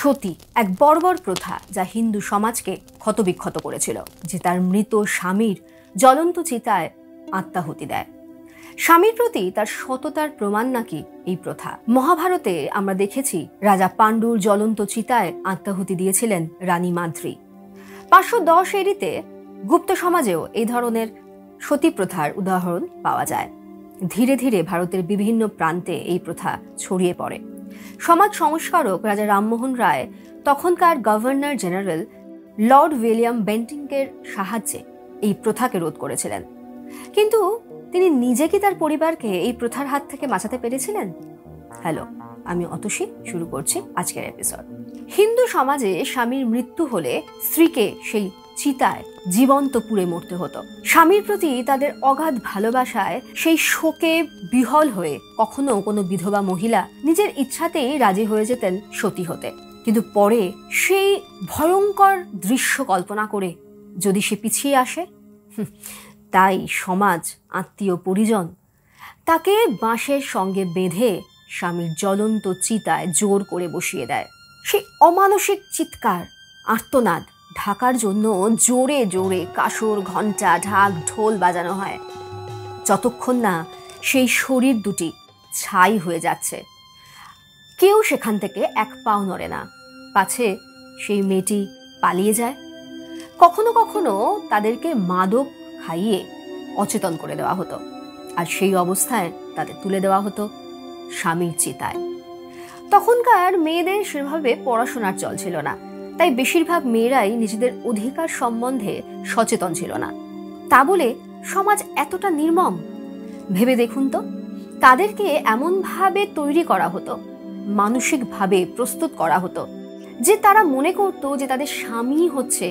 সতী এক বর্বর প্রথা যা হিন্দু সমাজকে ক্ষতবিক্ষত করেছিল, যে তার মৃত স্বামীর জ্বলন্ত চিতায় আত্মাহুতি দেয়। স্বামীর প্রতি তার সততার প্রমাণ নাকি এই প্রথা। মহাভারতে আমরা দেখেছি রাজা পাণ্ডুর জ্বলন্ত চিতায় আত্মাহুতি দিয়েছিলেন রানী মাদ্রী। 510 এরিতে গুপ্ত সমাজেও এই ধরনের সতী প্রথার উদাহরণ পাওয়া যায়। ধীরে ধীরে ভারতের বিভিন্ন প্রান্তে এই প্রথা ছড়িয়ে পড়ে। সমাজ সংস্কারক রাজা রামমোহন রায় তখনকার গভর্নর জেনারেল লর্ড উইলিয়াম বেন্টিংকের সাহায্যে এই প্রথাকে রোধ করেছিলেন। কিন্তু তিনি নিজে কি তার পরিবারকে এই প্রথার হাত থেকে বাঁচাতে পেরেছিলেন? হ্যালো, আমি অতসী, শুরু করছি আজকের এপিসোড। হিন্দু সমাজে স্বামীর মৃত্যু হলে স্ত্রীকে সেই চিতায় জীবন্ত পুড়ে মরতে হতো। স্বামীর প্রতি তাদের অগাধ ভালোবাসায় সেই শোকে বিহল হয়ে কখনো কোনো বিধবা মহিলা নিজের ইচ্ছাতেই রাজি হয়ে যেতেন সতী হতে। কিন্তু পরে সেই ভয়ঙ্কর দৃশ্য কল্পনা করে যদি সে পিছিয়ে আসে, তাই সমাজ, আত্মীয় পরিজন তাকে বাঁশের সঙ্গে বেঁধে স্বামীর জ্বলন্ত চিতায় জোর করে বসিয়ে দেয়। সেই অমানসিক চিৎকার, আর্তনাদ ঢাকার জন্য জোরে জোরে কাসর, ঘণ্টা, ঢাক, ঢোল বাজানো হয়, যতক্ষণ না সেই শরীর দুটি ছাই হয়ে যাচ্ছে। কেউ সেখান থেকে এক পাও নড়ে না, পাছে সেই মেয়েটি পালিয়ে যায়। কখনো কখনো তাদেরকে মাদক খাইয়ে অচেতন করে দেওয়া হতো, আর সেই অবস্থায় তাদের তুলে দেওয়া হতো স্বামীর চিতায়। তখনকার মেয়েদের সেভাবে পড়াশোনার চল ছিল না, তাই বেশিরভাগ মেয়েরাই নিজেদের অধিকার সম্বন্ধে সচেতন ছিল না। তা বলে সমাজ এতটা নির্মম? ভেবে দেখুন তো, তাদেরকে এমনভাবে তৈরি করা হতো, মানসিকভাবে প্রস্তুত করা হতো, যে তারা মনে করতো যে তাদের স্বামী হচ্ছে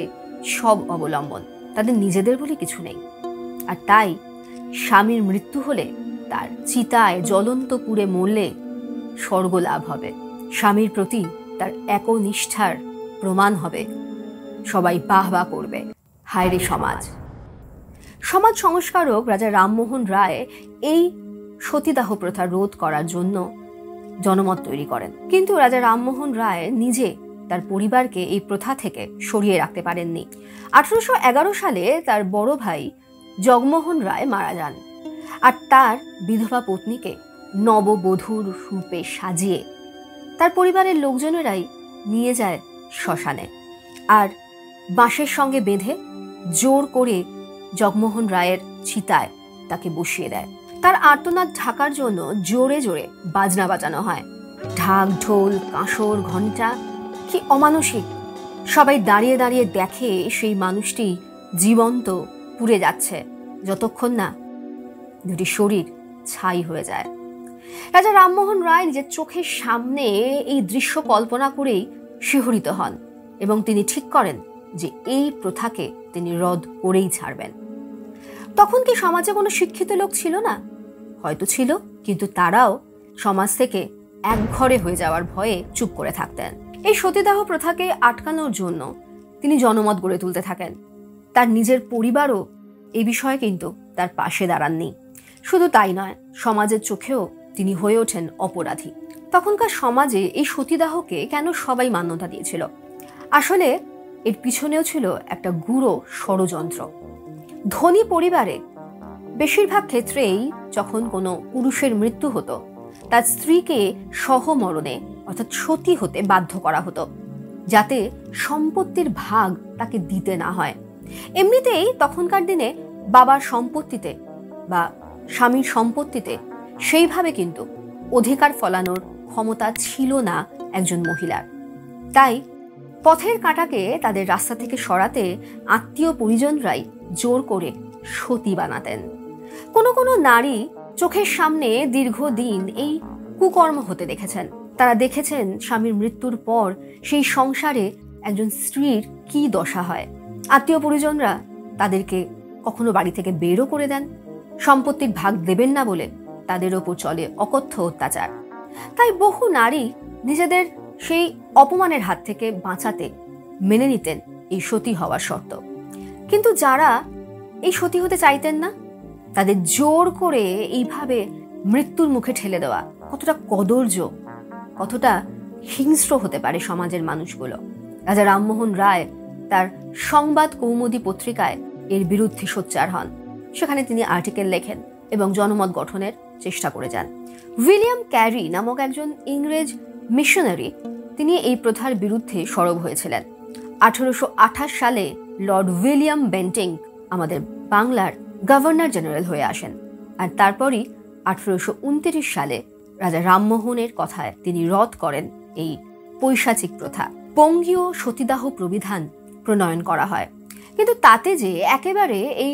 সব অবলম্বন, তাদের নিজেদের বলে কিছু নেই। আর তাই স্বামীর মৃত্যু হলে, তার চিতায় জ্বলন্ত পুড়ে মরলে স্বর্গ লাভ হবে, স্বামীর প্রতি তার একনিষ্ঠার প্রমাণ হবে, সবাই বাহ বাহ করবে। হায় রে সমাজ! সমাজ সংস্কারক রাজা রামমোহন রায় এই সতীদাহ প্রথা রোধ করার জন্য জনমত তৈরি করেন। কিন্তু রাজা রামমোহন রায় নিজে তার পরিবারকে এই প্রথা থেকে সরিয়ে রাখতে পারেননি। 1811 সালে তার বড় ভাই জগমোহন রায় মারা যান, আর তার বিধবা পত্নীকে নববধূর রূপে সাজিয়ে তার পরিবারের লোকজনেরাই নিয়ে যায় শ্মশানে, আর বাঁশের সঙ্গে বেঁধে জোর করে জগমোহন রায়ের চিতায় তাকে বসিয়ে দেয়। তার আর্তনাদ ঢাকার জন্য জোরে জোরে বাজনা বাজানো হয়, ঢাক, ঢোল, কাঁসর, ঘণ্টা। কি অমানসিক! সবাই দাঁড়িয়ে দাঁড়িয়ে দেখে সেই মানুষটি জীবন্ত পুড়ে যাচ্ছে, যতক্ষণ না দুটি শরীর ছাই হয়ে যায়। রাজা রামমোহন রায় নিজের চোখের সামনে এই দৃশ্য কল্পনা করেই শিহরিত হন, এবং তিনি ঠিক করেন যে এই প্রথাকে তিনি রদ করেই ছাড়বেন। তখন কি সমাজে কোনো শিক্ষিত লোক ছিল না? হয়তো ছিল, কিন্তু তারাও সমাজ থেকে একঘরে হয়ে যাওয়ার ভয়ে চুপ করে থাকতেন। এই সতীদাহ প্রথাকে আটকানোর জন্য তিনি জনমত গড়ে তুলতে থাকেন। তার নিজের পরিবারও এই বিষয়ে কিন্তু তার পাশে দাঁড়াননি। শুধু তাই নয়, সমাজের চোখেও তিনি হয়ে ওঠেন অপরাধী। তখনকার সমাজে এই সতীদাহকে কেন সবাই মান্যতা দিয়েছিল? আসলে এর পিছনেও ছিল একটা গূঢ় ষড়যন্ত্র। ধনী পরিবারে বেশিরভাগ ক্ষেত্রেই যখন কোনো পুরুষের মৃত্যু হতো, তার স্ত্রীকে সহমরণে অর্থাৎ সতী হতে বাধ্য করা হতো, যাতে সম্পত্তির ভাগ তাকে দিতে না হয়। এমনিতেই তখনকার দিনে বাবার সম্পত্তিতে বা স্বামীর সম্পত্তিতে সেইভাবে কিন্তু অধিকার ফলানোর ক্ষমতা ছিল না একজন মহিলার। তাই পথের কাঁটাকে তাদের রাস্তা থেকে সরাতে আত্মীয় পরিজনরাই জোর করে সতী বানাতেন। কোনো কোনো নারী চোখের সামনে দীর্ঘদিন এই কুকর্ম হতে দেখেছেন। তারা দেখেছেন স্বামীর মৃত্যুর পর সেই সংসারে একজন স্ত্রীর কি দশা হয়। আত্মীয় পরিজনরা তাদেরকে কখনো বাড়ি থেকে বেরও করে দেন, সম্পত্তির ভাগ দেবেন না বলে তাদের ওপর চলে অকথ্য অত্যাচার। তাই বহু নারী নিজেদের সেই অপমানের হাত থেকে বাঁচাতে মেনে নিতেন এই সতী হওয়ার শর্ত। কিন্তু যারা এই সতী হতে চাইতেন না, তাদের জোর করে এইভাবে মৃত্যুর মুখে ঠেলে দেওয়া কতটা কদর্য, কতটা হিংস্র হতে পারে সমাজের মানুষগুলো। রাজা রামমোহন রায় তার সংবাদ কৌমুদী পত্রিকায় এর বিরুদ্ধে সোচ্চার হন। সেখানে তিনি আর্টিকেল লেখেন এবং জনমত গঠনের চেষ্টা করে যান। উইলিয়াম ক্যারি নামক একজন ইংরেজ মিশনারি তিনি এই প্রথার বিরুদ্ধে সরব হয়েছিলেন। 1828 সালে লর্ড উইলিয়াম বেন্টিং আমাদের বাংলার গভর্নর জেনারেল হয়ে আসেন, আর তারপরই 1829 সালে রাজা রামমোহনের কথায় তিনি রদ করেন এই পৈশাচিক প্রথা। বঙ্গীয় সতীদাহ প্রবিধান প্রণয়ন করা হয়, কিন্তু তাতে যে একেবারে এই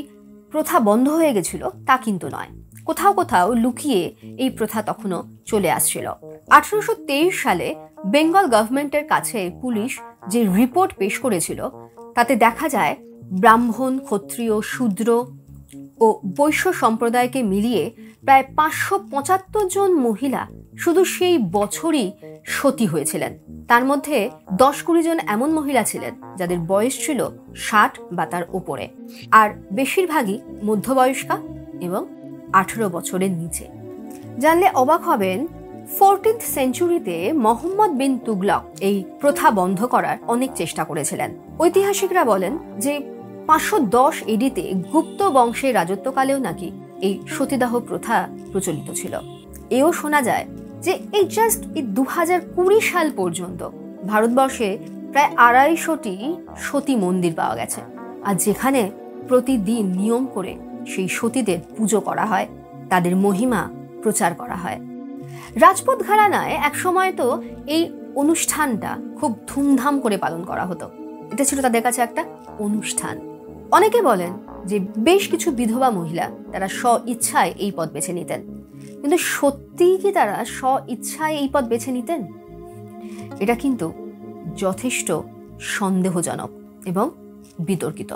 প্রথা বন্ধ হয়ে গেছিল তা কিন্তু নয়। কোথাও কোথাও লুকিয়ে এই প্রথা তখনও চলে আসছিল। 1823 সালে বেঙ্গল গভর্নমেন্টের কাছে পুলিশ যে রিপোর্ট পেশ করেছিল তাতে দেখা যায় ব্রাহ্মণ, ক্ষত্রিয়, শূদ্র ও বৈশ্য সম্প্রদায়কে মিলিয়ে প্রায় 575 জন মহিলা শুধু সেই বছরই সতী হয়েছিলেন। তার মধ্যে 10-20 জন এমন মহিলা ছিলেন যাদের বয়স ছিল 60 বা তার উপরে, আর বেশিরভাগই মধ্যবয়স্কা এবং 18 বছরের নিচে। জানলে অবাক হবেন, 14th সেঞ্চুরিতে মোহাম্মদ বিন তুগলক এই প্রথা বন্ধ করার অনেক চেষ্টা করেছিলেন। ঐতিহাসিকরা বলেন যে 510 এডিতে গুপ্ত বংশের রাজত্বকালেও নাকি এই সতীদাহ প্রথা প্রচলিত ছিল। এও শোনা যায় যে এই জাস্ট 2020 সাল পর্যন্ত ভারতবর্ষে প্রায় 250টি সতী মন্দির পাওয়া গেছে, আর যেখানে প্রতিদিন নিয়ম করে সেই সতীদের পুজো করা হয়, তাদের মহিমা প্রচার করা হয়। রাজপুত ঘরানায় একসময় তো এই অনুষ্ঠানটা খুব ধুমধাম করে পালন করা হতো। এটা ছিল তাদের কাছে একটা অনুষ্ঠান। অনেকে বলেন যে বেশ কিছু বিধবা মহিলা তারা স্ব ইচ্ছায় এই পথ বেছে নিতেন, কিন্তু সত্যিই কি তারা স্ব ইচ্ছায় এই পথ বেছে নিতেন? এটা কিন্তু যথেষ্ট সন্দেহজনক এবং বিতর্কিত।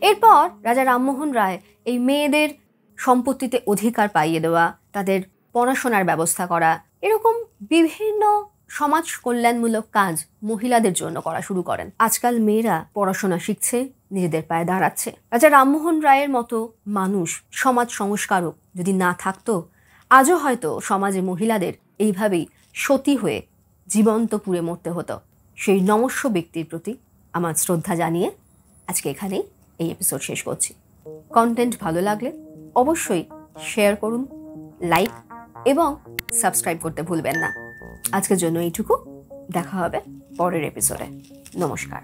এরপর রাজা রামমোহন রায় এই মেয়েদের সম্পত্তিতে অধিকার পাইয়ে দেওয়া, তাদের পড়াশোনার ব্যবস্থা করা, এরকম বিভিন্ন সমাজ কল্যাণমূলক কাজ মহিলাদের জন্য করা শুরু করেন। আজকাল মেয়েরা পড়াশোনা শিখছে, নিজেদের পায়ে দাঁড়াচ্ছে। রাজা রামমোহন রায়ের মতো মানুষ, সমাজ সংস্কারক যদি না থাকতো, আজও হয়তো সমাজে মহিলাদের এইভাবেই সতী হয়ে জীবন্ত পুড়ে মরতে হতো। সেই নমস্য ব্যক্তির প্রতি আমার শ্রদ্ধা জানিয়ে আজকে এখানেই এই এপিসোড শেষ করছি। কন্টেন্ট ভালো লাগলে অবশ্যই শেয়ার করুন, লাইক এবং সাবস্ক্রাইব করতে ভুলবেন না। আজকের জন্য এইটুকু, দেখা হবে পরের এপিসোডে। নমস্কার।